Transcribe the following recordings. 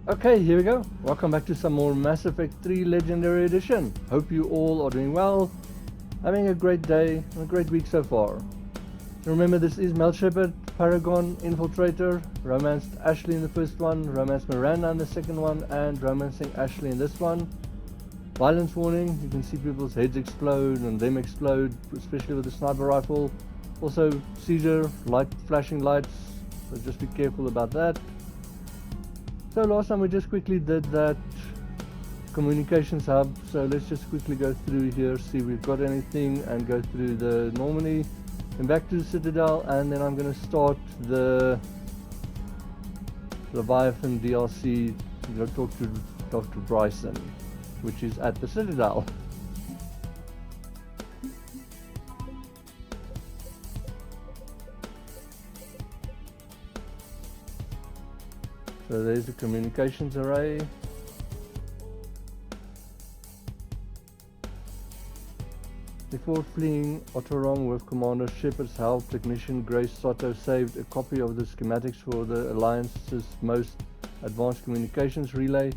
Okay, here we go. Welcome back to some more Mass Effect 3 Legendary Edition. Hope you all are doing well, having a great day and a great week so far. So remember, this is Shepard, Paragon, Infiltrator, romanced Ashley in the first one, romanced Miranda in the second one, and romancing Ashley in this one. Violence warning, you can see people's heads explode and them explode, especially with the sniper rifle. Also seizure, flashing lights, so just be careful about that. So last time we just quickly did that communications hub, so let's just quickly go through here, see if we've got anything, and go through the Normandy and back to the Citadel, and then I'm going to start the Leviathan DLC to go talk to Dr. Bryson, which is at the Citadel. So there's the communications array. Before fleeing Otteron with Commander Shepard's help, technician Grace Soto saved a copy of the schematics for the Alliance's most advanced communications relay.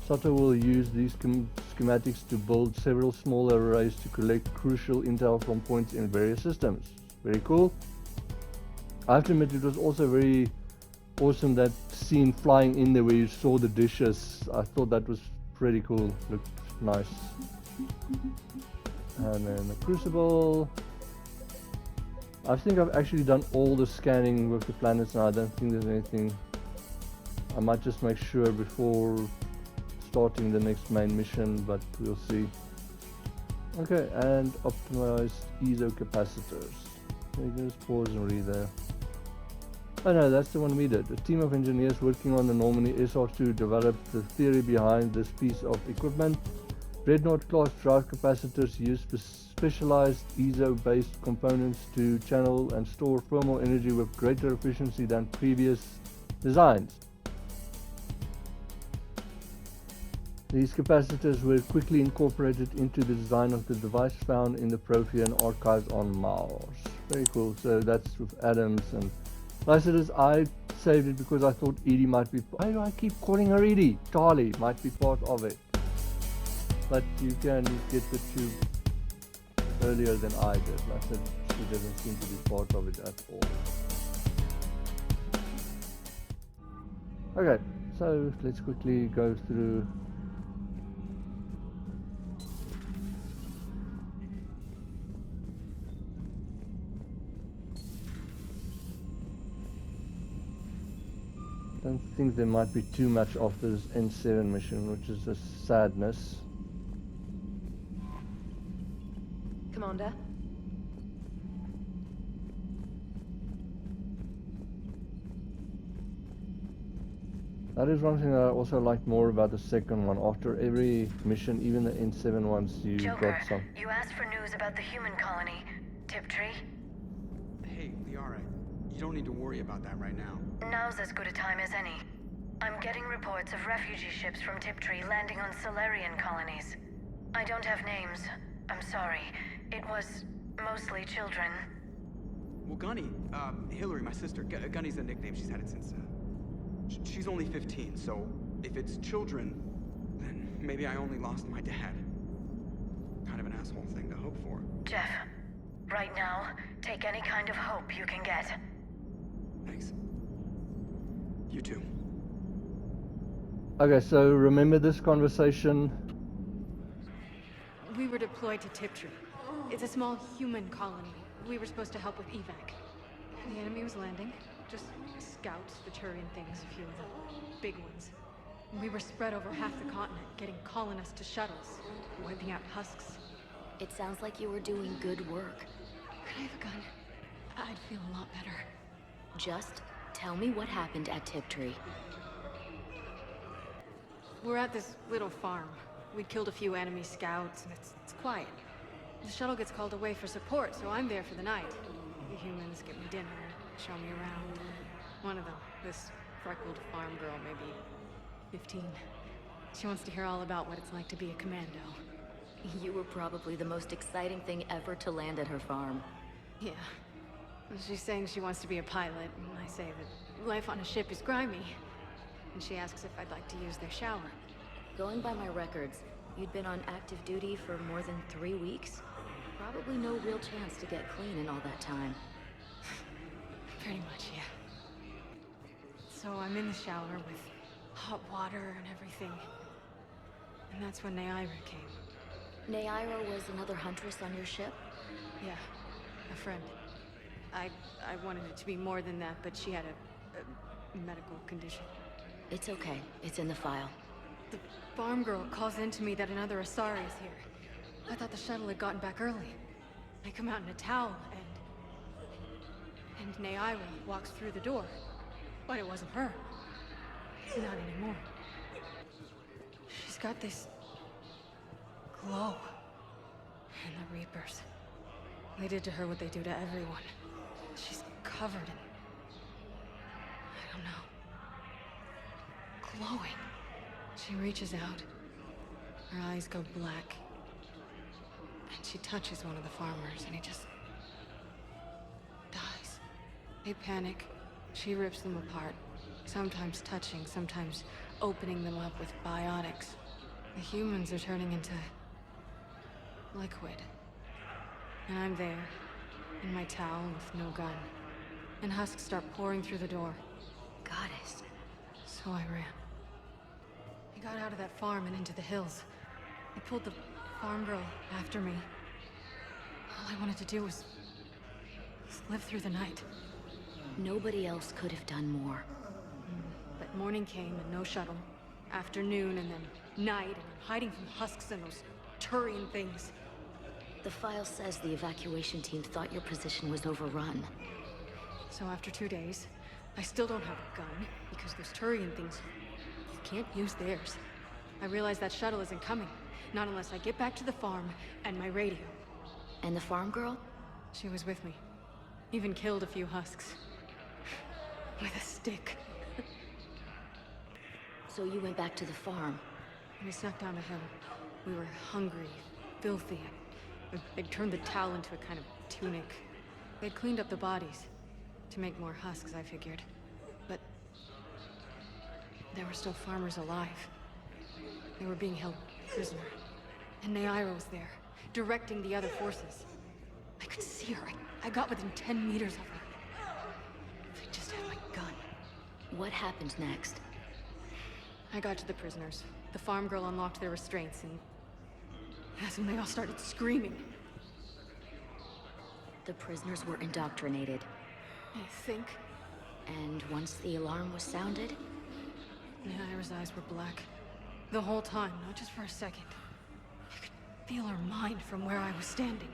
Soto will use these schematics to build several smaller arrays to collect crucial intel from points in various systems. Very cool. I have to admit, it was also very awesome that scene flying in there where you saw the dishes. I thought that was pretty cool. Looked nice. And then the crucible. I think I've actually done all the scanning with the planets now. I don't think there's anything. I might just make sure before starting the next main mission, but we'll see. Okay, and optimized ESO capacitors. You can just pause and read there. Oh no, that's the one we did. A team of engineers working on the Normandy SR2 developed the theory behind this piece of equipment. Dreadnought class drive capacitors use specialized ESO-based components to channel and store thermal energy with greater efficiency than previous designs. These capacitors were quickly incorporated into the design of the device found in the Prothean archives on Mars. Very cool. So that's with Adams, and like I said, I saved it because I thought Edie might be. Why do I keep calling her Edie? Tali might be part of it. But you can get the tube earlier than I did. Like I said, she doesn't seem to be part of it at all. Okay, so let's quickly go through. I don't think there might be too much of this N7 mission, which is a sadness. Commander? That is one thing that I also like more about the second one. After every mission, even the N7 ones, you got some. You asked for news about the human colony, Tiptree. Hey, Liara, you don't need to worry about that right now. Now's as good a time as any. I'm getting reports of refugee ships from Tiptree landing on Solarian colonies. I don't have names. I'm sorry. It was mostly children. Well, Gunny, Hillary, my sister, Gunny's a nickname. She's had it since, she's only 15, so if it's children, then maybe I only lost my dad. Kind of an asshole thing to hope for. Jeff, right now, take any kind of hope you can get. Thanks. You too. Okay, so remember this conversation. We were deployed to Tiptree. It's a small human colony. We were supposed to help with evac. The enemy was landing. Just scouts, the Turian things, a few of the big ones. We were spread over half the continent, getting colonists to shuttles, wiping out husks. It sounds like you were doing good work. Could I have a gun? I'd feel a lot better. Just tell me what happened at Tiptree. We're at this little farm. We killed a few enemy scouts, and it's quiet. The shuttle gets called away for support, so I'm there for the night. The humans get me dinner, show me around. One of them, this freckled farm girl, maybe 15. She wants to hear all about what it's like to be a commando. You were probably the most exciting thing ever to land at her farm. Yeah. She's saying she wants to be a pilot, and I say that life on a ship is grimy. and she asks if I'd like to use their shower. Going by my records, you'd been on active duty for more than 3 weeks. Probably no real chance to get clean in all that time. Pretty much, yeah. So I'm in the shower with hot water and everything. And that's when Nayira came. Nayira was another huntress on your ship? Yeah, a friend. I wanted it to be more than that, but she had a medical condition. It's okay. It's in the file. The farm girl calls in to me that another Asari is here. I thought the shuttle had gotten back early. I come out in a towel, and Nayira walks through the door. But it wasn't her. Not anymore. She's got this glow. And the Reapers. They did to her what they do to everyone. She's covered in... I don't know. Glowing. She reaches out. Her eyes go black. And she touches one of the farmers, and he just... dies. They panic. She rips them apart. Sometimes touching, sometimes opening them up with biotics. The humans are turning into... liquid. And I'm there, in my towel with no gun. And husks start pouring through the door. Goddess. So I ran. I got out of that farm and into the hills. I pulled the farm girl after me. All I wanted to do was live through the night. Nobody else could have done more. But morning came and no shuttle. Afternoon and then night, and I'm hiding from husks and those Turian things. The file says the evacuation team thought your position was overrun. So after 2 days, I still don't have a gun, because those Turian things, you can't use theirs. I realize that shuttle isn't coming, not unless I get back to the farm and my radio. And the farm girl? She was with me. Even killed a few husks. With a stick. So you went back to the farm? We snuck down a hill. We were hungry, filthy. They'd turned the towel into a kind of tunic. They'd cleaned up the bodies. To make more husks, I figured. But... there were still farmers alive. They were being held prisoner. And Nayira was there, directing the other forces. I could see her. I got within 10 meters of her. If I just had my gun. What happened next? I got to the prisoners. The farm girl unlocked their restraints, and that's when they all started screaming. The prisoners were indoctrinated. I think. And once the alarm was sounded? Nayira's eyes were black. The whole time, not just for a second. I could feel her mind from where I was standing.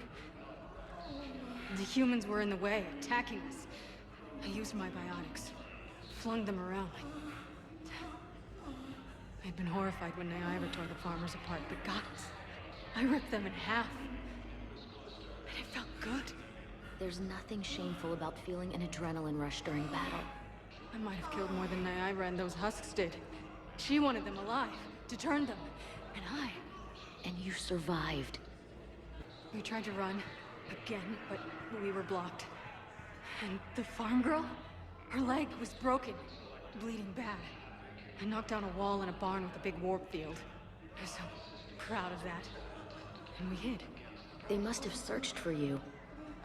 The humans were in the way, attacking us. I used my biotics. Flung them around like... I'd been horrified when Nayira tore the farmers apart, but goddess, I ripped them in half. And it felt good. There's nothing shameful about feeling an adrenaline rush during battle. I might have killed more than Nayira and those husks did. She wanted them alive, to turn them. And I... And you survived. We tried to run, again, but we were blocked. And the farm girl? Her leg was broken, bleeding bad. I knocked down a wall in a barn with a big warp field. I was so proud of that. And we hid. They must have searched for you.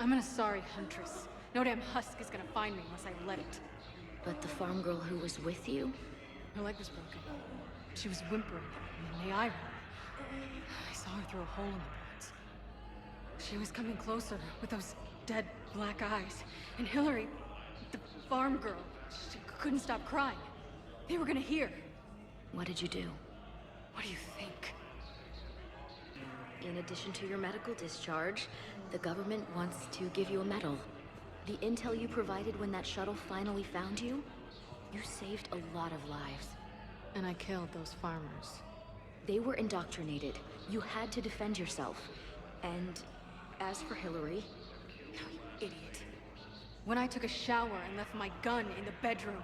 I'm an Asari huntress. No damn husk is gonna find me unless I let it. But the farm girl who was with you? Her leg was broken. She was whimpering, and Nayira. I saw her through a hole in the boards. She was coming closer with those dead black eyes. And Hillary, the farm girl, she couldn't stop crying. They were gonna hear. What did you do? What do you think? In addition to your medical discharge, the government wants to give you a medal. The intel you provided when that shuttle finally found you, you saved a lot of lives. And I killed those farmers. They were indoctrinated. You had to defend yourself. And as for Hillary... No, you idiot. When I took a shower and left my gun in the bedroom,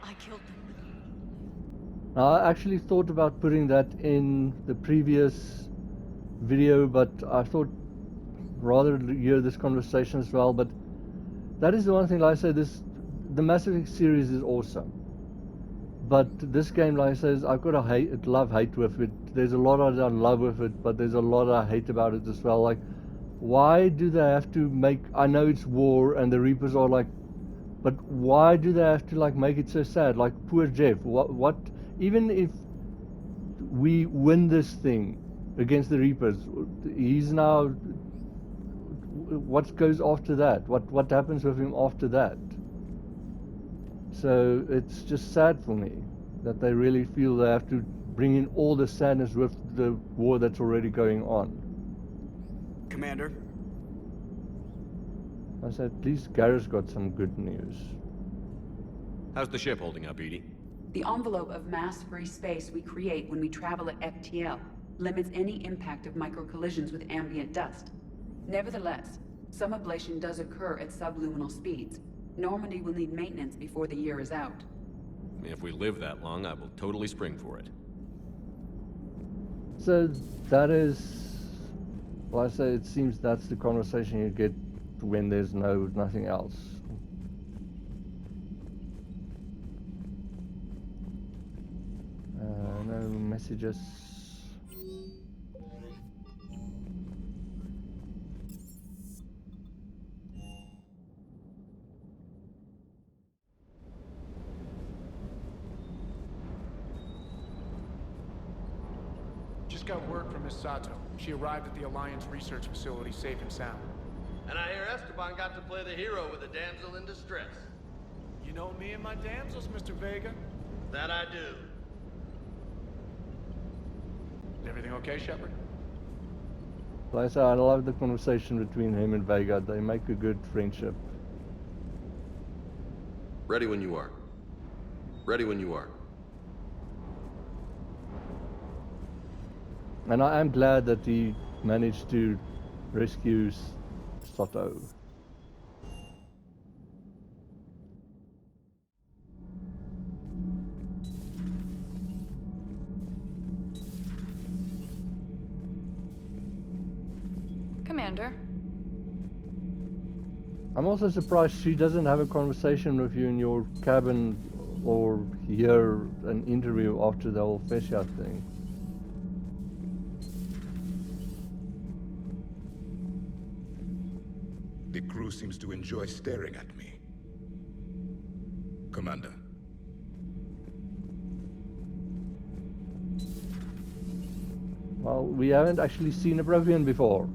I killed them. Now, I actually thought about putting that in the previous video, but I thought rather hear this conversation as well. But that is the one thing, like I say, the Mass Effect series is awesome. But this game, like I says, I've got a love-hate with it. There's a lot I love with it, but there's a lot I hate about it as well. Like, why do they have to make... I know it's war and the Reapers are like... But why do they have to like make it so sad? Like, poor Jeff. What even if we win this thing against the Reapers, he's now... What goes after that? What happens with him after that? So it's just sad for me that they really feel they have to bring in all the sadness with the war that's already going on. Commander? I said, at least Garrett's got some good news. How's the ship holding up, Edie? The envelope of mass-free space we create when we travel at FTL limits any impact of microcollisions with ambient dust. Nevertheless, some ablation does occur at subluminal speeds. Normandy will need maintenance before the year is out. If we live that long, I will totally spring for it. So that is, well, I say it seems that's the conversation you get when there's nothing else. No messages. Just got word from Miss Sato. She arrived at the Alliance research facility safe and sound. And I hear Esteban got to play the hero with a damsel in distress. You know me and my damsels, Mr. Vega. That I do. Is everything okay, Shepard? Like I say, I love the conversation between him and Vega. They make a good friendship. Ready when you are. Ready when you are. And I am glad that he managed to rescue Sato. Commander. I'm also surprised she doesn't have a conversation with you in your cabin or hear an interview after the whole fish out thing. The crew seems to enjoy staring at me. Commander. Well, we haven't actually seen a Provian before.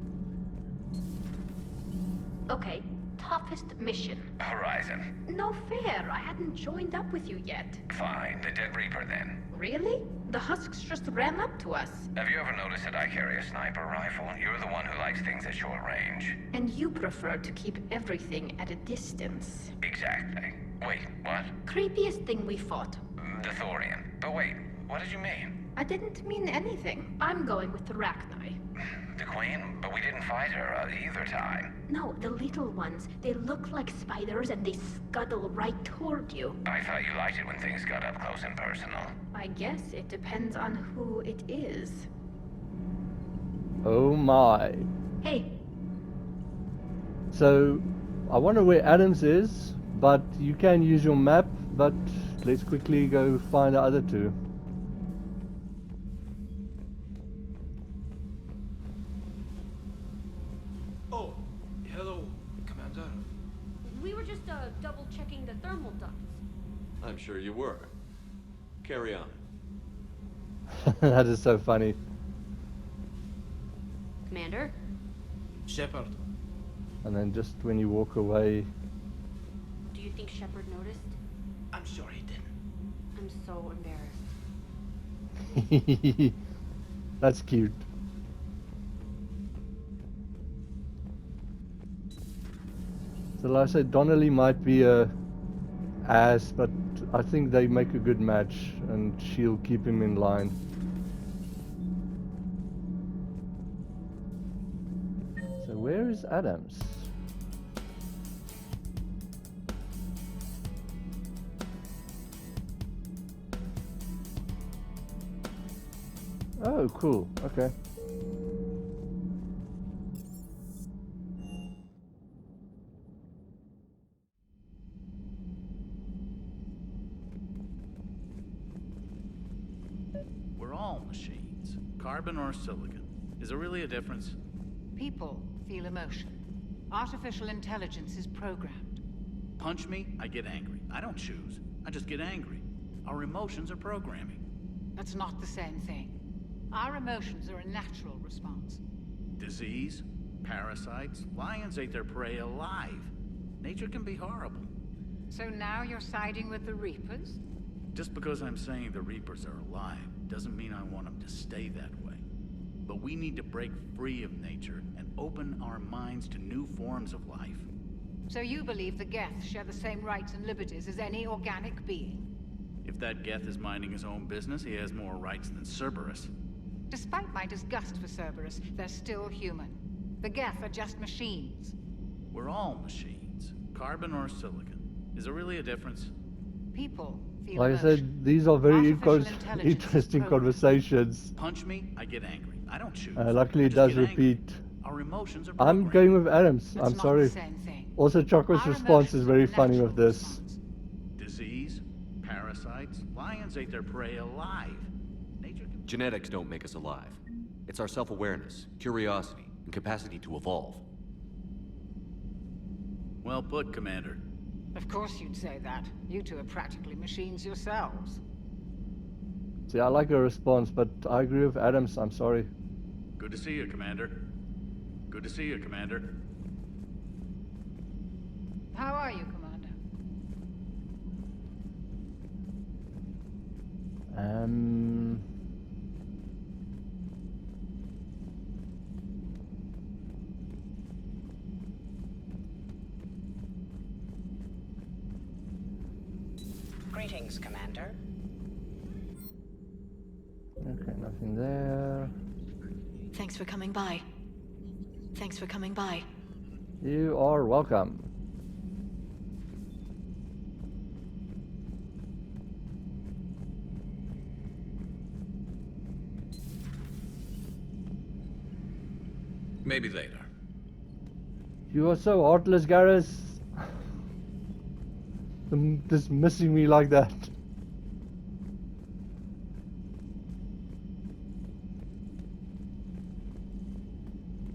Okay, toughest mission. Horizon. No fair, I hadn't joined up with you yet. Fine, the Dead Reaper then. Really? The Husks just ran up to us. Have you ever noticed that I carry a sniper rifle? You're the one who likes things at short range. And you prefer to keep everything at a distance. Exactly. Wait, what? Creepiest thing we fought. The Thorian. But wait, what did you mean? I didn't mean anything. I'm going with the Rachni. The Queen? But we didn't fight her either time. No, the little ones. They look like spiders and they scuttle right toward you. I thought you liked it when things got up close and personal. I guess it depends on who it is. Oh my. Hey. So, I wonder where Adams is, but you can use your map, but let's quickly go find the other two. Oh, hello, Commander. We were just double checking the thermal ducts. I'm sure you were. Carry on. That is so funny. Commander? Shepard. And then just when you walk away... Do you think Shepard noticed? I'm sure he didn't. I'm so embarrassed. That's cute. So like I said, Donnelly might be a ass, but I think they make a good match and she'll keep him in line. So where is Adams? Oh, cool. Okay. We're all machines. Carbon or silicon. Is there really a difference? People feel emotion. Artificial intelligence is programmed. Punch me, I get angry. I don't choose. I just get angry. Our emotions are programming. That's not the same thing. Our emotions are a natural response. Disease, parasites, lions ate their prey alive. Nature can be horrible. So now you're siding with the Reapers? Just because I'm saying the Reapers are alive doesn't mean I want them to stay that way. But we need to break free of nature and open our minds to new forms of life. So you believe the Geth share the same rights and liberties as any organic being? If that Geth is minding his own business, he has more rights than Cerberus. Despite my disgust for Cerberus, they're still human. The Geth are just machines. We're all machines. Carbon or silicon. Is there really a difference? People feel Like emotion. I said, these are very interesting conversations. Punch me, I get angry. I don't choose. Luckily it does repeat. Our emotions are I'm going with Adams. That's I'm not sorry. the same thing. Also, Chocolate's Our response is very emotions are funny natural with this. response. Disease, parasites, lions ate their prey alive. Nature can... Genetics don't make us alive. It's our self-awareness, curiosity, and capacity to evolve. Well put, Commander. Of course you'd say that. You two are practically machines yourselves. See, I like her response, but I agree with Adams. I'm sorry. Good to see you, Commander. Good to see you, Commander. How are you, Commander? Greetings, Commander. Okay, nothing there. Thanks for coming by. Thanks for coming by. You are welcome. Maybe later. You are so heartless, Garrus. Dismissing me like that.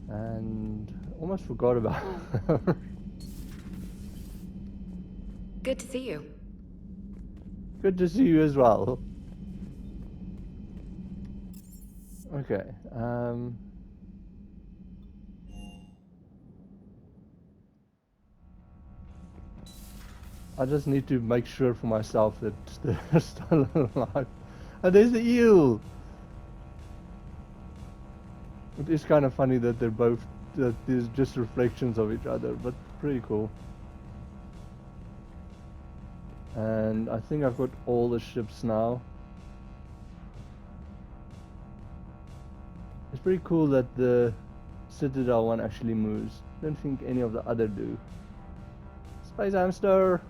And almost forgot about her. Good to see you. Good to see you as well. Okay, I just need to make sure for myself that they're still alive. And there's the eel! It is kind of funny that they're both, that there's just reflections of each other, but pretty cool. And I think I've got all the ships now. It's pretty cool that the Citadel one actually moves. Don't think any of the other do. Space hamster!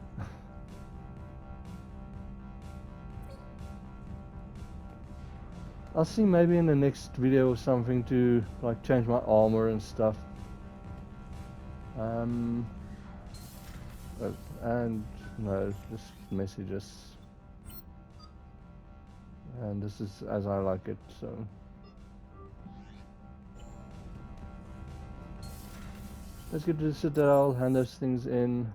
I'll see maybe in the next video or something to like change my armor and stuff. And no, just messages. And this is as I like it, so. Let's get to the Citadel, hand those things in.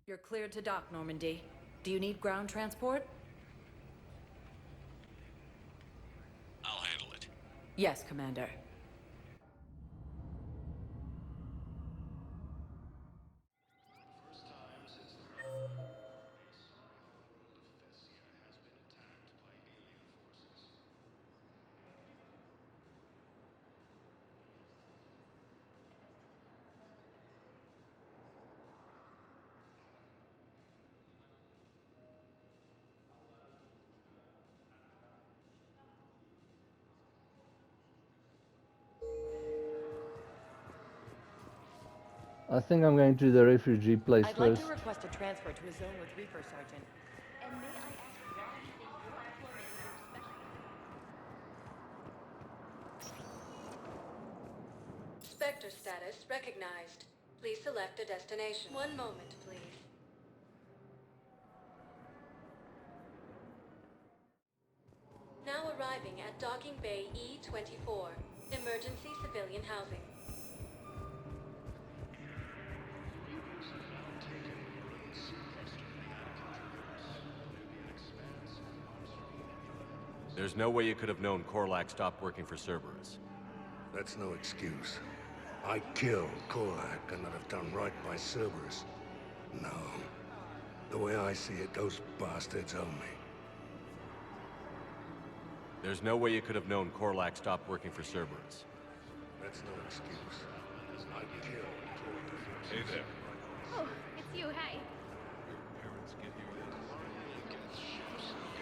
You're cleared to dock, Normandy. Do you need ground transport? I'll handle it. Yes, Commander. I think I'm going to the refugee place I'd like first. to request a transfer to a zone with Reaper, Sergeant. And may I ask why you think your deployment is expected? Spectre status recognized. Please select a destination. One moment, please. Now arriving at Docking Bay E-24. Emergency civilian housing. There's no way you could have known Korlak stopped working for Cerberus. That's no excuse. I killed Korlak and I'd have done right by Cerberus. No. The way I see it, those bastards own me. There's no way you could have known Korlak stopped working for Cerberus. That's no excuse. I killed Korlak. Hey there. Oh, it's you, hey.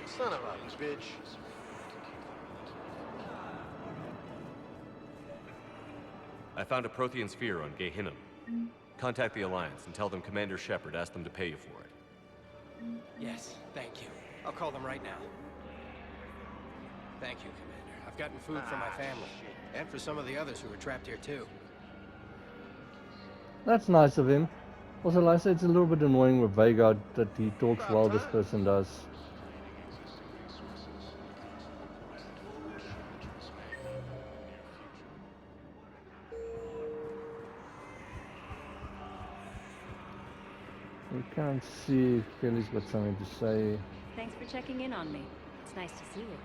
Son of a bitch. I found a Prothean sphere on Gehinnom. Contact the Alliance and tell them Commander Shepard asked them to pay you for it. Yes, thank you. I'll call them right now. Thank you, Commander. I've gotten food for my family, and for some of the others who are trapped here too. That's nice of him. Also, like I said, it's a little bit annoying with Vanguard that he talks while this person does. We can't see if Kelly's got something to say. Thanks for checking in on me. It's nice to see you.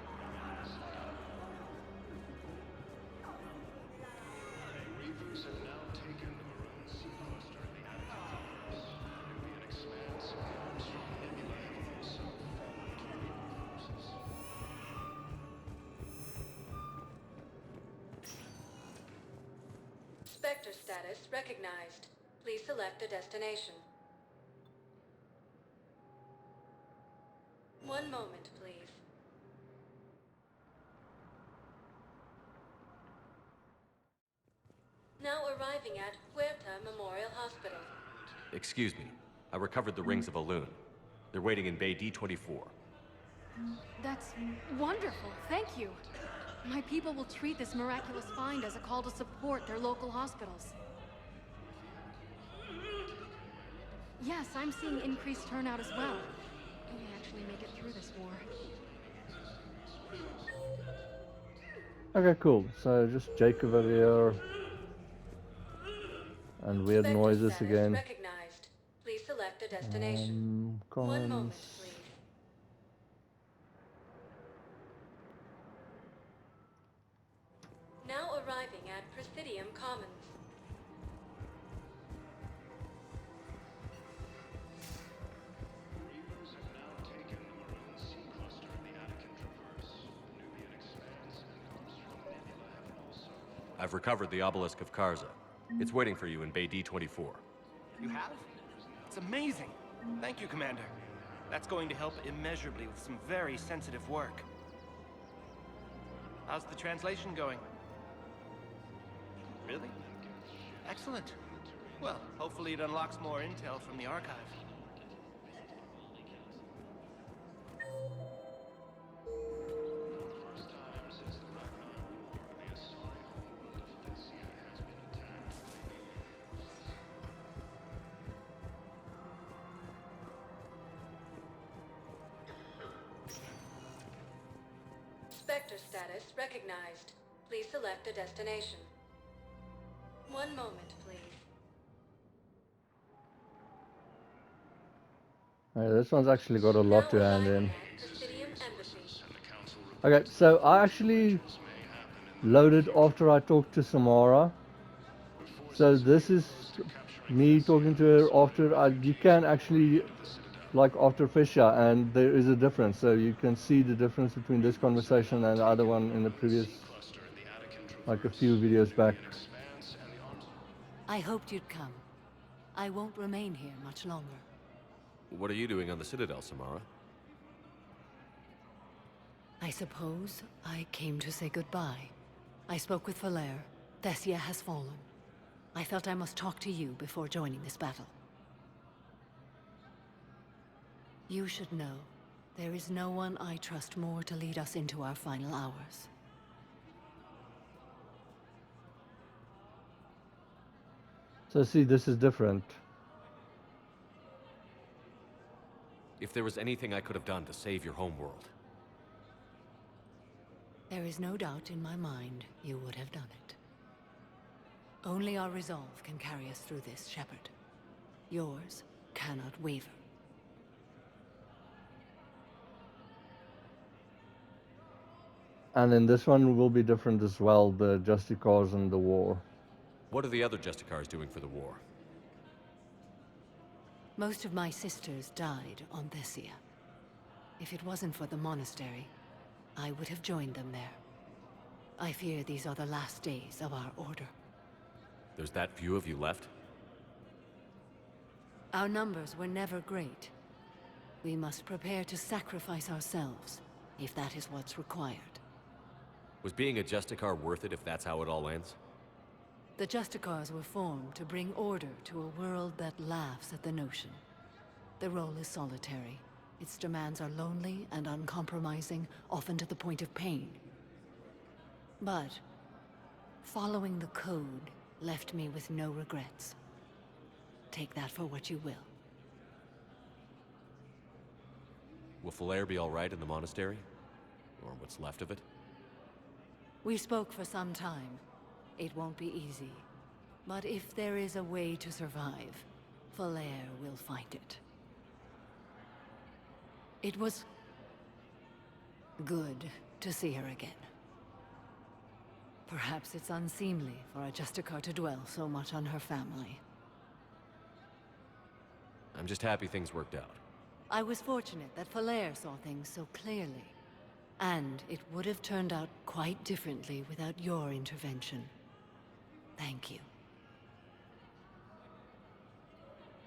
Spectre status recognized. Please select a destination. One moment, please. Now arriving at Huerta Memorial Hospital. Excuse me. I recovered the rings of Elune. They're waiting in Bay D-24. That's wonderful. Thank you. My people will treat this miraculous find as a call to support their local hospitals. Yes, I'm seeing increased turnout as well. We may actually make it through this war. Okay, cool. So just Jacob over here. And weird Spectre noises status again. Recognized. Please select a destination. One moment, Comments. please. Now arriving at Presidium Commons. I've recovered the obelisk of Karza. It's waiting for you in Bay D-24. You have? It's amazing. Thank you, Commander. That's going to help immeasurably with some very sensitive work. How's the translation going? Really? Excellent. Well, hopefully it unlocks more intel from the archive. Spectre status recognized. Please select a destination. One moment, please. Okay, this one's actually got a lot to hand in. Presidium Embassy. Okay, so I actually loaded after I talked to Samara. So this is me talking to her after you can actually like after Fisher, and there is a difference. So you can see the difference between this conversation and the other one in the previous, like a few videos back. I hoped you'd come. I won't remain here much longer. What are you doing on the Citadel, Samara? I suppose I came to say goodbye. I spoke with Valere. Thessia has fallen. I felt I must talk to you before joining this battle. You should know, there is no one I trust more to lead us into our final hours. So see, this is different. If there was anything I could have done to save your homeworld. There is no doubt in my mind you would have done it. Only our resolve can carry us through this, Shepard. Yours cannot waver. And then this one will be different as well, the Justicars and the war. What are the other Justicars doing for the war? Most of my sisters died on Thessia. If it wasn't for the monastery, I would have joined them there. I fear these are the last days of our order. There's that few of you left? Our numbers were never great. We must prepare to sacrifice ourselves, if that is what's required. Was being a Justicar worth it if that's how it all ends? The Justicars were formed to bring order to a world that laughs at the notion. The role is solitary. Its demands are lonely and uncompromising, often to the point of pain. But following the code left me with no regrets. Take that for what you will. Will Falair be all right in the monastery? Or what's left of it? We spoke for some time. It won't be easy. But if there is a way to survive, Falair will find it. It was good to see her again. Perhaps it's unseemly for a Justicar to dwell so much on her family. I'm just happy things worked out. I was fortunate that Falair saw things so clearly. And it would have turned out quite differently without your intervention. Thank you.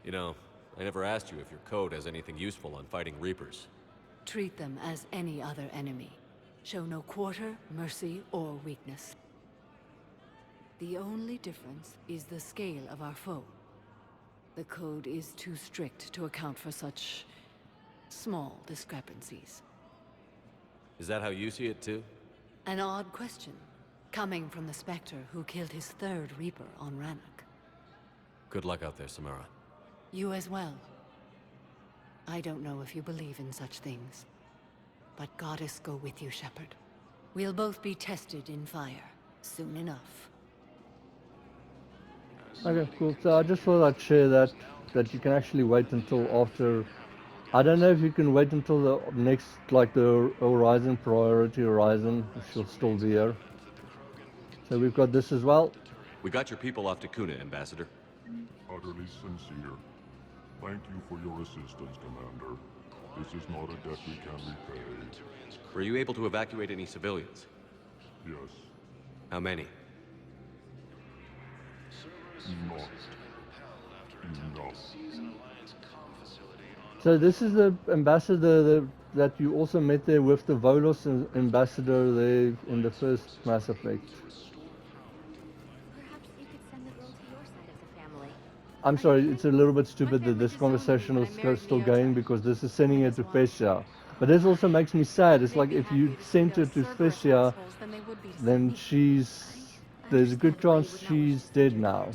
You know, I never asked you if your code has anything useful on fighting Reapers. Treat them as any other enemy. Show no quarter, mercy, or weakness. The only difference is the scale of our foe. The code is too strict to account for such small discrepancies. Is that how you see it too? An odd question, coming from the Spectre who killed his third Reaper on Rannoch. Good luck out there, Samara. You as well. I don't know if you believe in such things, but Goddess go with you, Shepard. We'll both be tested in fire, soon enough. Okay, cool. So I just thought I'd share that you can actually wait until after. I don't know if you can wait until the next, like the Horizon Priority Horizon, which will still be here. So we've got this as well. We got your people off to Kuna, Ambassador. Utterly sincere. Thank you for your assistance, Commander. This is not a debt we can repay. Were you able to evacuate any civilians? Yes. How many? Not enough. So this is the ambassador that you also met there with the Volos ambassador there in the first Mass Effect. Perhaps you could send the girl to your side of the family. I'm sorry, it's a little bit stupid that this conversation is still going because this is sending her to Thessia. But this also makes me sad. It's like if you sent her to Thessia, then there's a good chance she's dead now.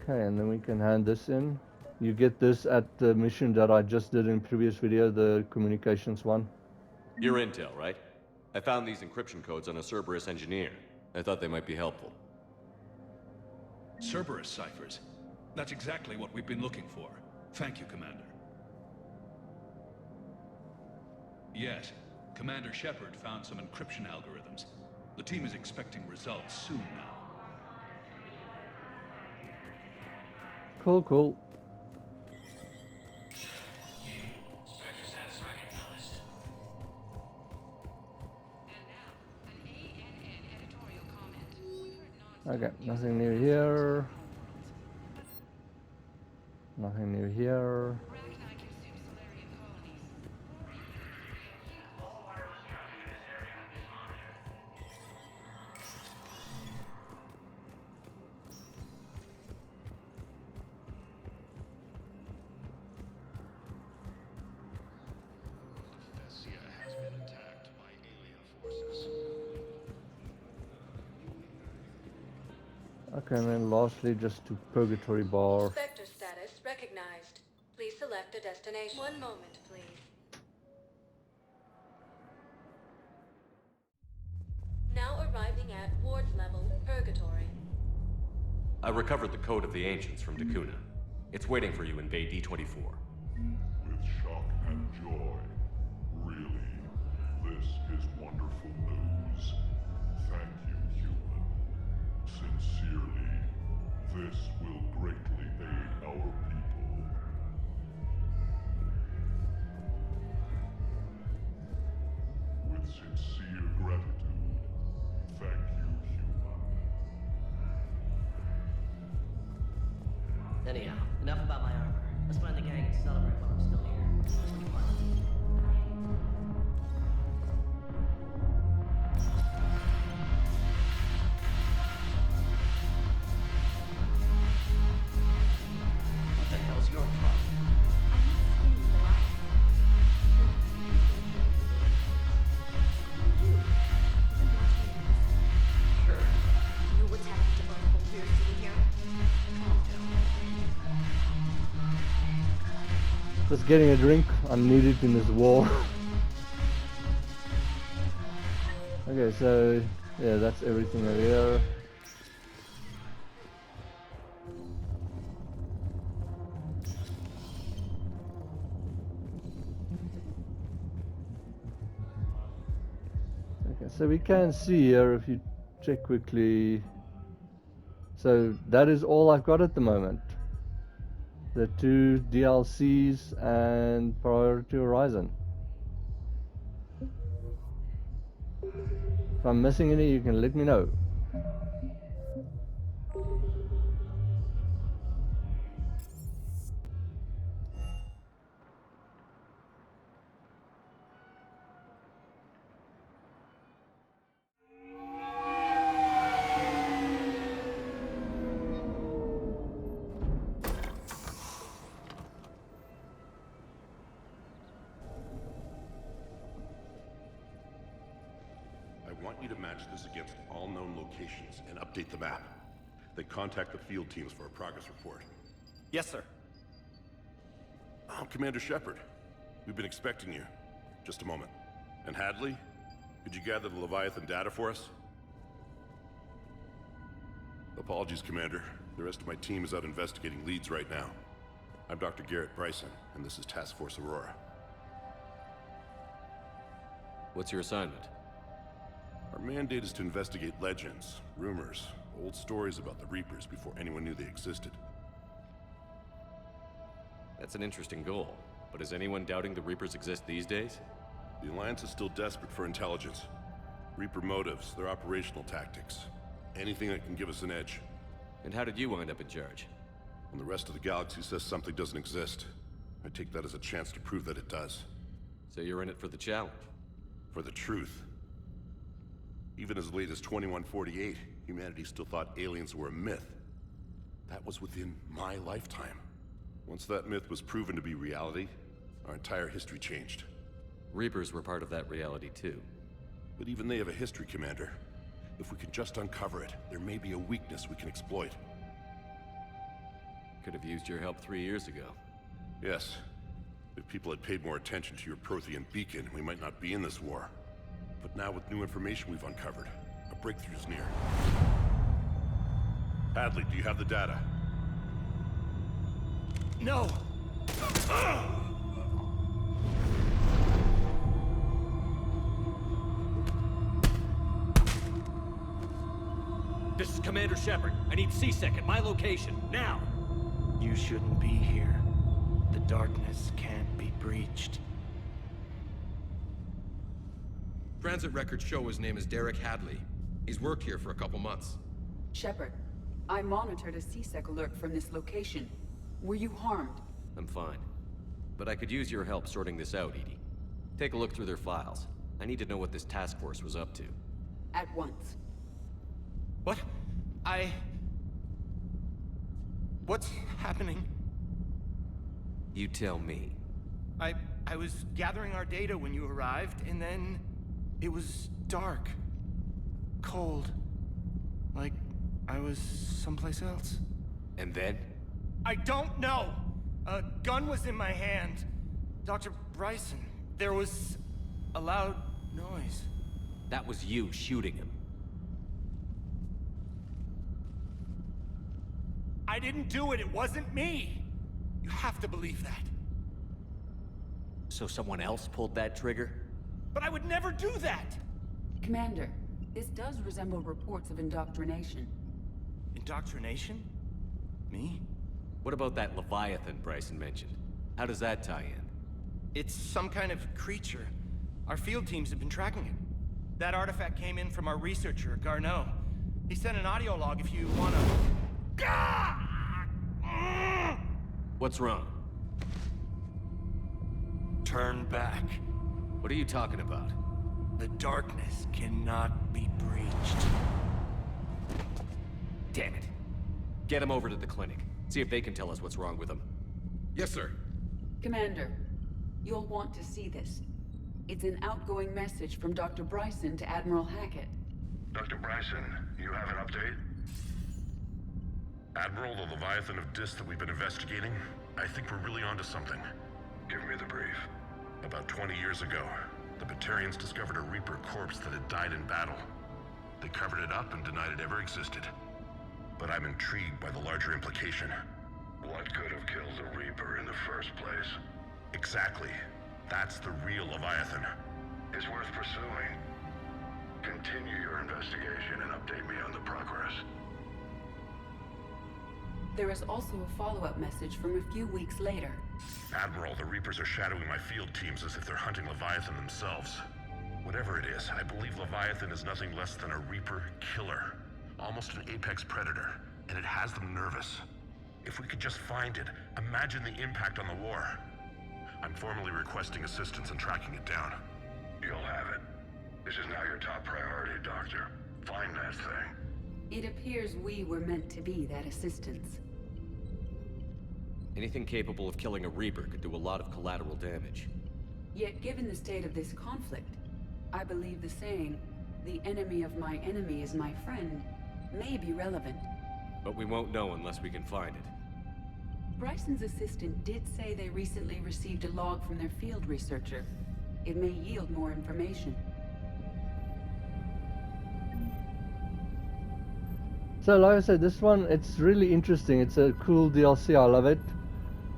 Okay, and then we can hand this in. You get this at the mission that I just did in previous video, the communications one. Your intel, right? I found these encryption codes on a Cerberus engineer. I thought they might be helpful. Cerberus ciphers. That's exactly what we've been looking for. Thank you, Commander. Yes, Commander Shepard found some encryption algorithms. The team is expecting results soon now. Cool, cool. Okay, nothing new here. Nothing new here. Okay, and then lastly, just to Purgatory Bar. Spectre status recognized. Please select a destination. One moment, please. Now arriving at ward level Purgatory. I recovered the code of the ancients from Dakuna. It's waiting for you in Bay D24. With shock and joy. Really, this is wonderful news. Thank you, human. Sincerely, this will greatly aid our people. With sincere gratitude, thank you, human. Anyhow, enough about my armor. Let's find the gang and celebrate while I'm still here. What the hell's your problem? Sure. You know what's happening to multiple we're seeing here? Just getting a drink. I need it in this war. Okay, so yeah, that's everything over here. Okay, so we can see here if you check quickly. So that is all I've got at the moment. The 2 DLCs and Priority Horizon. If I'm missing any, you can let me know. I want you to match this against all known locations and update the map. Then contact the field teams for a progress report. Yes, sir. I'm Commander Shepard. We've been expecting you. Just a moment. And Hadley, could you gather the Leviathan data for us? Apologies, Commander. The rest of my team is out investigating leads right now. I'm Dr. Garrett Bryson, and this is Task Force Aurora. What's your assignment? Our mandate is to investigate legends, rumors, old stories about the Reapers before anyone knew they existed. That's an interesting goal, but is anyone doubting the Reapers exist these days? The Alliance is still desperate for intelligence. Reaper motives, their operational tactics. Anything that can give us an edge. And how did you wind up in charge? When the rest of the galaxy says something doesn't exist, I take that as a chance to prove that it does. So you're in it for the challenge? For the truth. Even as late as 2148, humanity still thought aliens were a myth. That was within my lifetime. Once that myth was proven to be reality, our entire history changed. Reapers were part of that reality too. But even they have a history, Commander. If we can just uncover it, there may be a weakness we can exploit. Could have used your help 3 years ago. Yes. If people had paid more attention to your Prothean beacon, we might not be in this war. But now with new information we've uncovered, a breakthrough is near. Hadley, do you have the data? No! This is Commander Shepard. I need C-Sec at my location, now! You shouldn't be here. The darkness can't be breached. Transit records show his name is Derek Hadley. He's worked here for a couple months. Shepard, I monitored a C-Sec alert from this location. Were you harmed? I'm fine. But I could use your help sorting this out, Edie. Take a look through their files. I need to know what this task force was up to. At once. What? What's happening? You tell me. I was gathering our data when you arrived, and then it was dark. Cold. Like I was someplace else. And then? I don't know! A gun was in my hand. Dr. Bryson, there was a loud noise. That was you shooting him. I didn't do it, it wasn't me! You have to believe that. So someone else pulled that trigger? But I would never do that! Commander, this does resemble reports of indoctrination. Indoctrination? Me? What about that Leviathan Bryson mentioned? How does that tie in? It's some kind of creature. Our field teams have been tracking it. That artifact came in from our researcher, Garneau. He sent an audio log if you wanna... What's wrong? Turn back. What are you talking about? The darkness cannot be breached. Damn it. Get him over to the clinic. See if they can tell us what's wrong with him. Yes, sir. Commander, you'll want to see this. It's an outgoing message from Dr. Bryson to Admiral Hackett. Dr. Bryson, you have an update? Admiral, the Leviathan of Dis that we've been investigating, I think we're really onto something. Give me the brief. About 20 years ago, the Batarians discovered a Reaper corpse that had died in battle. They covered it up and denied it ever existed. But I'm intrigued by the larger implication. What could have killed the Reaper in the first place? Exactly. That's the real Leviathan. It's worth pursuing. Continue your investigation and update me on the progress. There is also a follow-up message from a few weeks later. Admiral, the Reapers are shadowing my field teams as if they're hunting Leviathan themselves. Whatever it is, I believe Leviathan is nothing less than a Reaper killer. Almost an apex predator, and it has them nervous. If we could just find it, imagine the impact on the war. I'm formally requesting assistance in tracking it down. You'll have it. This is now your top priority, Doctor. Find that thing. It appears we were meant to be that assistance. Anything capable of killing a Reaper could do a lot of collateral damage. Yet given the state of this conflict, I believe the saying, "The enemy of my enemy is my friend," may be relevant. But we won't know unless we can find it. Bryson's assistant did say they recently received a log from their field researcher. It may yield more information. So like I said, this one, it's really interesting. It's a cool DLC, I love it.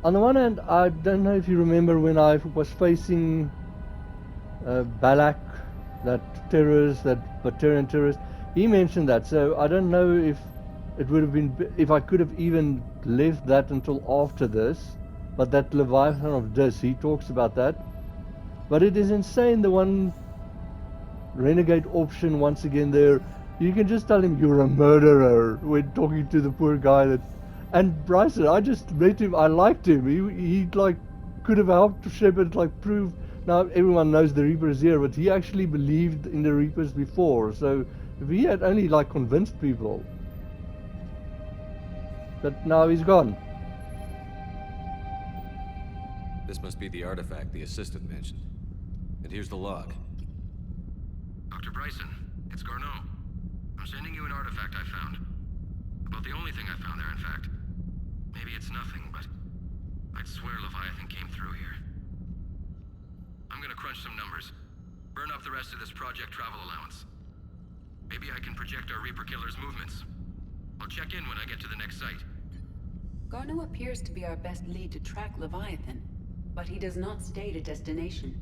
On the one hand, I don't know if you remember when I was facing Balak, that terrorist, that Batarian terrorist. He mentioned that, so I don't know if it would have been, if I could have even left that until after this. But that Leviathan of Dis, he talks about that. But it is insane, the one renegade option once again there. You can just tell him you're a murderer when talking to the poor guy that... And Bryson, I just met him, I liked him. He like could have helped Shepard like prove... Now everyone knows the Reaper is here, but he actually believed in the Reapers before. So if he had only like convinced people. But now he's gone. This must be the artifact the assistant mentioned. And here's the log. Dr. Bryson, it's Garneau. I'm sending you an artifact I found. About the only thing I found there, in fact. Maybe it's nothing, but I'd swear Leviathan came through here. I'm gonna crunch some numbers. Burn up the rest of this project travel allowance. Maybe I can project our Reaper killer's movements. I'll check in when I get to the next site. Garneau appears to be our best lead to track Leviathan, but he does not state a destination.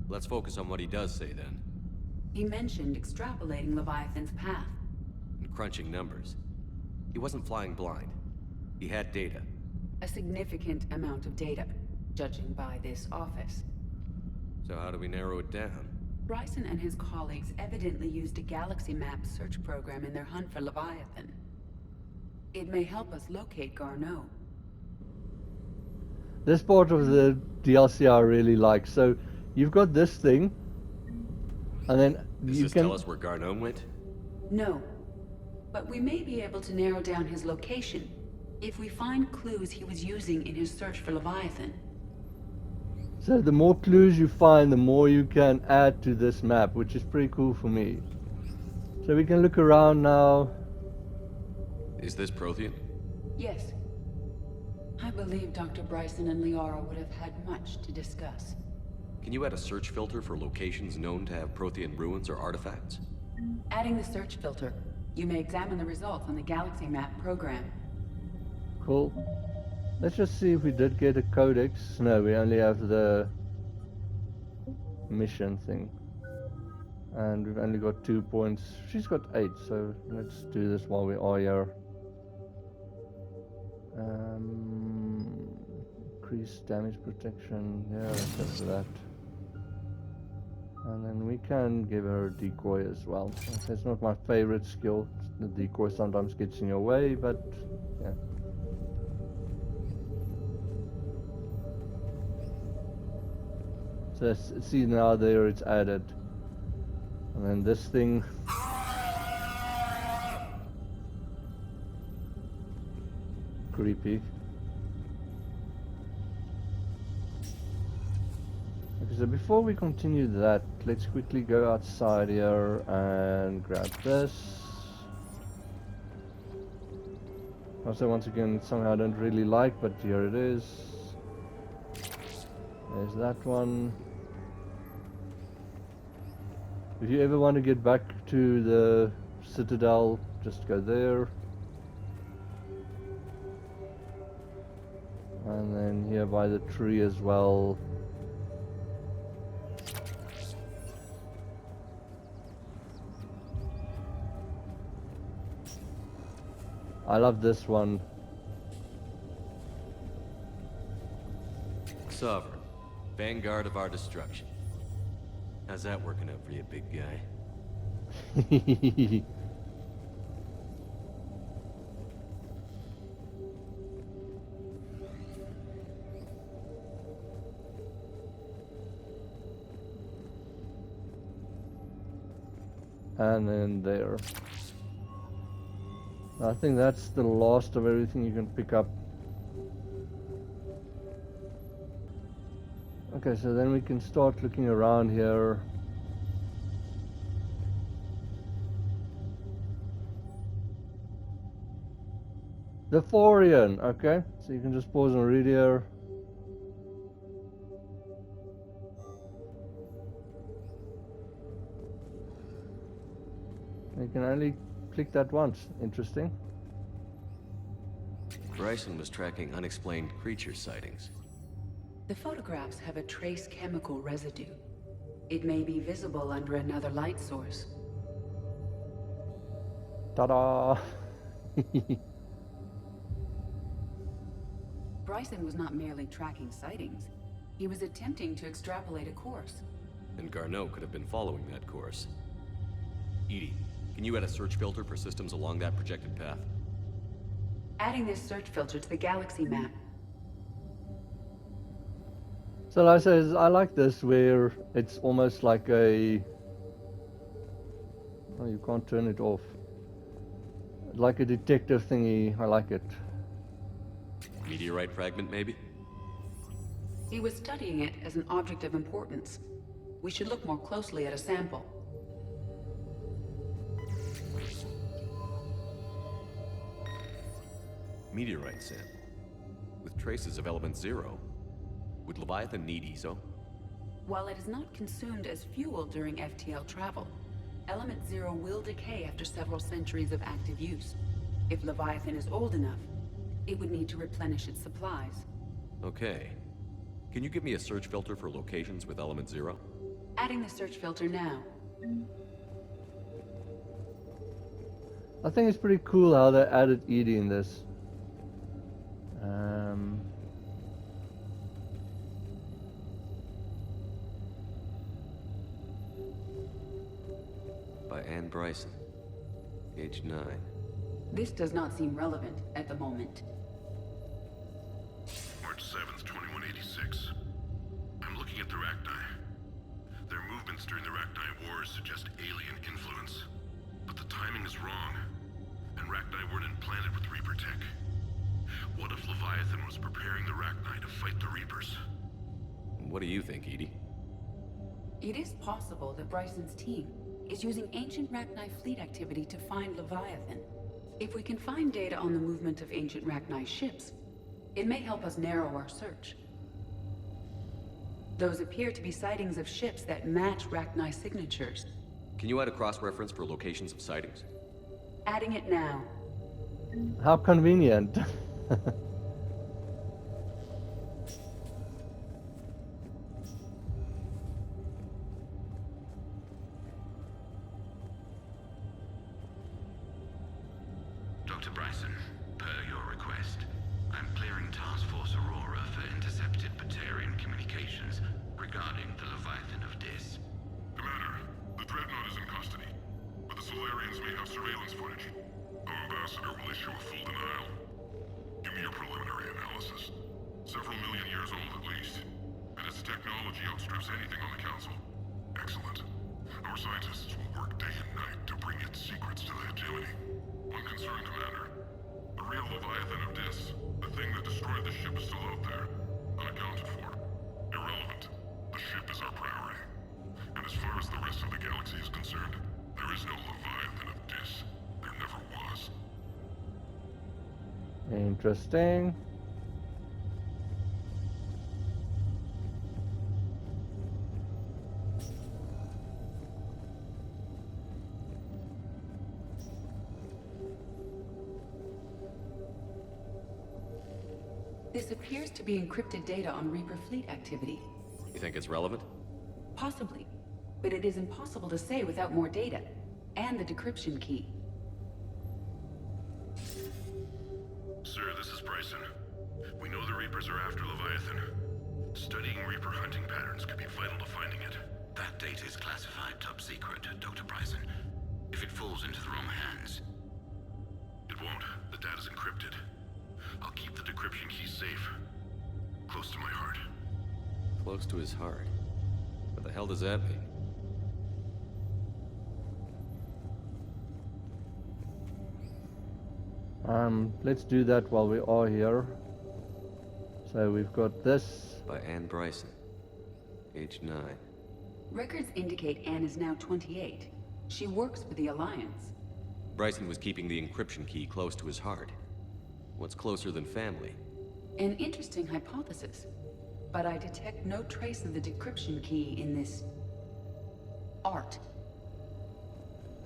Let's focus on what he does say then. He mentioned extrapolating Leviathan's path. And crunching numbers. He wasn't flying blind. He had data. A significant amount of data, judging by this office. So how do we narrow it down? Bryson and his colleagues evidently used a galaxy map search program in their hunt for Leviathan. It may help us locate Garneau. This part of the DLC I really like. So you've got this thing, and then Does you this can tell us where Garneau went? No, but we may be able to narrow down his location if we find clues he was using in his search for Leviathan. So the more clues you find, the more you can add to this map, which is pretty cool for me. So we can look around now. Is this Prothean? Yes. I believe Dr. Bryson and Liara would have had much to discuss. Can you add a search filter for locations known to have Prothean ruins or artifacts? Adding the search filter, you may examine the results on the galaxy map program. Cool. Let's just see if we did get a codex. No, we only have the mission thing. And we've only got 2 points. She's got 8, so let's do this while we are here. Increase damage protection. Yeah, let's go for that. And then we can give her a decoy as well. It's not my favorite skill. The decoy sometimes gets in your way, but yeah. So see now there it's added. And then this thing. Creepy. Okay, so before we continue that, let's quickly go outside here and grab this. Also, once again, something I don't really like, but here it is. There's that one. If you ever want to get back to the Citadel, just go there. And then here by the tree as well. I love this one. Sovereign, vanguard of our destruction. How's that working out for you, big guy? And then there. I think that's the last of everything you can pick up. Okay, so then we can start looking around here. The Thorian, okay. So you can just pause and read here. You can only click that once. Interesting. Bryson was tracking unexplained creature sightings. The photographs have a trace chemical residue. It may be visible under another light source. Ta-da! Bryson was not merely tracking sightings. He was attempting to extrapolate a course. And Garneau could have been following that course. EDI, can you add a search filter for systems along that projected path? Adding this search filter to the galaxy map. So like I said, I like this where it's almost like a... Oh, you can't turn it off. Like a detective thingy. I like it. Meteorite fragment, maybe? He was studying it as an object of importance. We should look more closely at a sample. Meteorite sample. With traces of element 0. Would Leviathan need ESO? While it is not consumed as fuel during FTL travel, element 0 will decay after several centuries of active use. If Leviathan is old enough, it would need to replenish its supplies. Okay. Can you give me a search filter for locations with element 0? Adding the search filter now. I think it's pretty cool how they added EDI in this. By Anne Bryson. Age 9. This does not seem relevant at the moment. March 7th, 2186. I'm looking at the Rachni. Their movements during the Rachni Wars suggest alien influence. But the timing is wrong. And Rachni weren't implanted with Reaper tech. What if Leviathan was preparing the Rachni to fight the Reapers? What do you think, EDI? It is possible that Bryson's team is using ancient Rachni fleet activity to find Leviathan. If we can find data on the movement of ancient Rachni ships, it may help us narrow our search. Those appear to be sightings of ships that match Rachni signatures. Can you add a cross-reference for locations of sightings? Adding it now. How convenient. Dr. Bryson, per your request, I'm clearing Task Force Aurora for intercepted Batarian communications regarding the Leviathan of Dis. Commander, the Dreadnought is in custody, but the Solarians may have surveillance footage. Our ambassador will issue a full denial. Give me your preliminary analysis. Several million years old at least, and its technology outstrips anything on the Council. Excellent. Our scientists will work day and night to bring its secrets to the hegemony. One concern, Commander. The real Leviathan of Dis, the thing that destroyed the ship, is still out there, unaccounted for. Irrelevant. The ship is our priority. And as far as the rest of the galaxy is concerned, there is no Leviathan of Dis. There never was. Interesting. This appears to be encrypted data on Reaper fleet activity. You think it's relevant? Possibly, but it is impossible to say without more data, and the decryption key. Sir, this is Bryson. We know the Reapers are after Leviathan. Studying Reaper hunting patterns could be vital to finding it. That data is classified top secret, Dr. Bryson. If it falls into the wrong hands... It won't. The data's encrypted. I'll keep the decryption key safe. Close to my heart. Close to his heart. What the hell does that mean? Let's do that while we are here. So we've got this. By Anne Bryson. Age 9. Records indicate Anne is now 28. She works for the Alliance. Bryson was keeping the encryption key close to his heart. What's closer than family? An interesting hypothesis. But I detect no trace of the decryption key in this... art.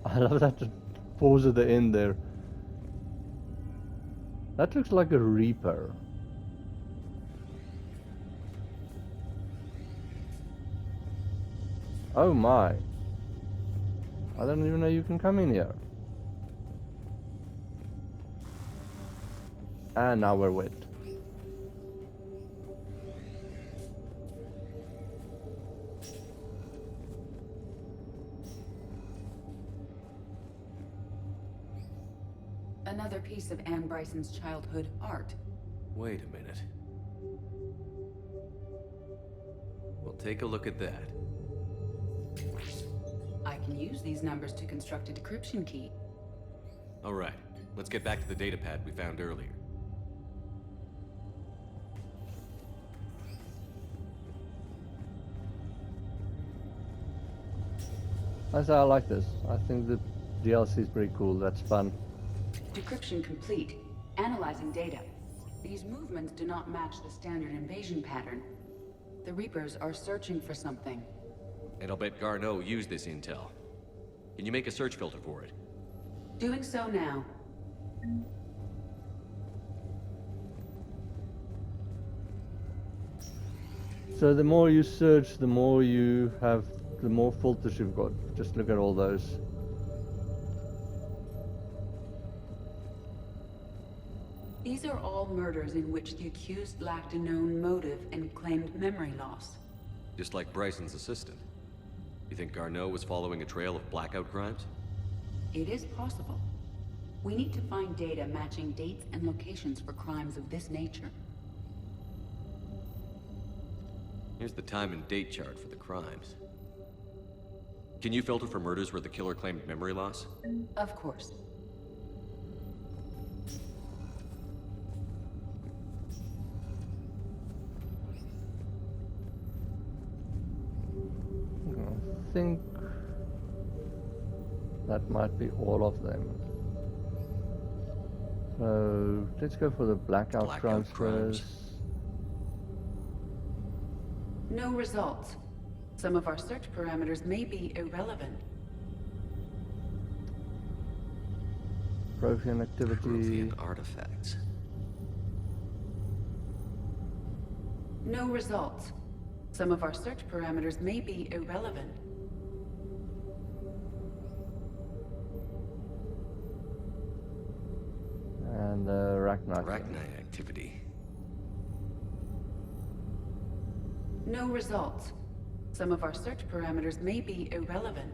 I love that pause at the end there. That looks like a Reaper. Oh my. I don't even know you can come in here. And now we're wet. Another piece of Anne Bryson's childhood art. Wait a minute. We'll take a look at that. I can use these numbers to construct a decryption key. Alright, let's get back to the data pad we found earlier. I like this. I think the DLC is pretty cool. That's fun. Decryption complete. Analyzing data. These movements do not match the standard invasion pattern. The Reapers are searching for something. And I'll bet Garneau used this intel. Can you make a search filter for it? Doing so now. So the more you search, the more you have, the more filters you've got. Just look at all those. These are all murders in which the accused lacked a known motive and claimed memory loss. Just like Bryson's assistant. You think Garneau was following a trail of blackout crimes? It is possible. We need to find data matching dates and locations for crimes of this nature. Here's the time and date chart for the crimes. Can you filter for murders where the killer claimed memory loss? Of course. I think that might be all of them. So let's go for the blackout crimes first. No results. Some of our search parameters may be irrelevant. Prothean activity. Prothean artifacts. No results. Some of our search parameters may be irrelevant. And Arachnite. Arachnite activity. No results. Some of our search parameters may be irrelevant.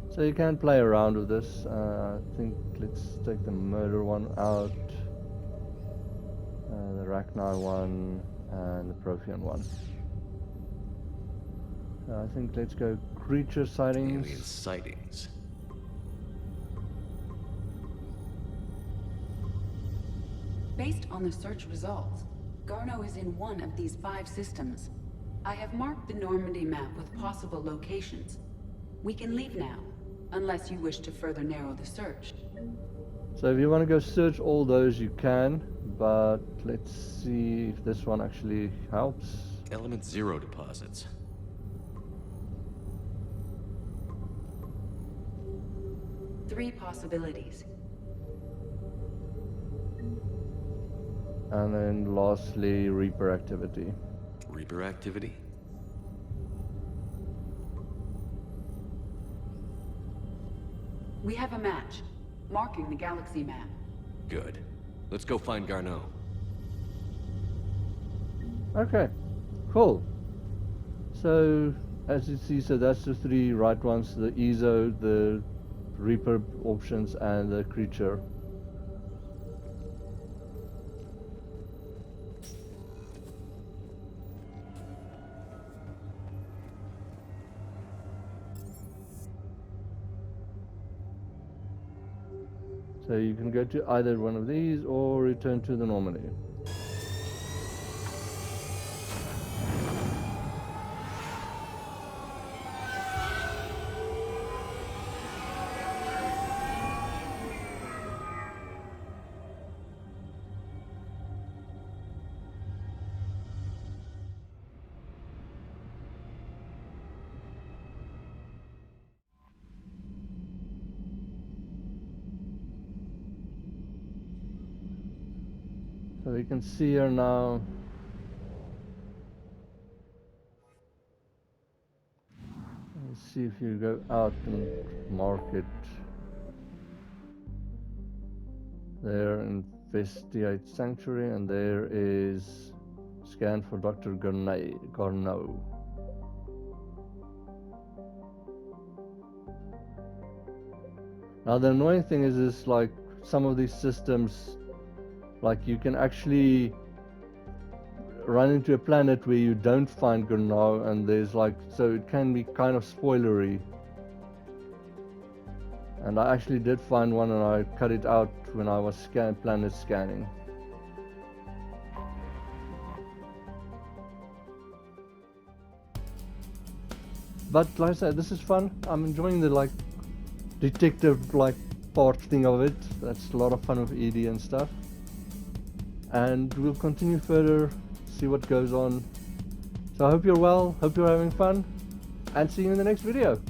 So you can play around with this. I think let's take the murder one out, the Arachnite one, and the Prothean one. I think let's go creature sightings. Alien sightings. Based on the search results, Garneau is in one of these 5 systems. I have marked the Normandy map with possible locations. We can leave now, unless you wish to further narrow the search. So if you want to go search all those, you can, but let's see if this one actually helps. Element 0 deposits. Three possibilities. And then lastly, Reaper activity. Reaper activity? We have a match, marking the galaxy map. Good. Let's go find Garneau. Okay, cool. So, as you see, so that's the 3 right ones, the ESO, the Reaper options, and the creature. So you can go to either one of these or return to the Normandy. So you can see here now. Let's see if you go out and mark it. There, investigate sanctuary, and there is scan for Dr. Garneau. Now the annoying thing is like some of these systems, like you can actually run into a planet where you don't find Garneau, and there's like, so it can be kind of spoilery. And I actually did find one, and I cut it out when I was planet scanning. But like I said, this is fun. I'm enjoying the like detective like part thing of it. That's a lot of fun with ED and stuff. And we'll continue further, see what goes on. So I hope you're well, hope you're having fun, and see you in the next video.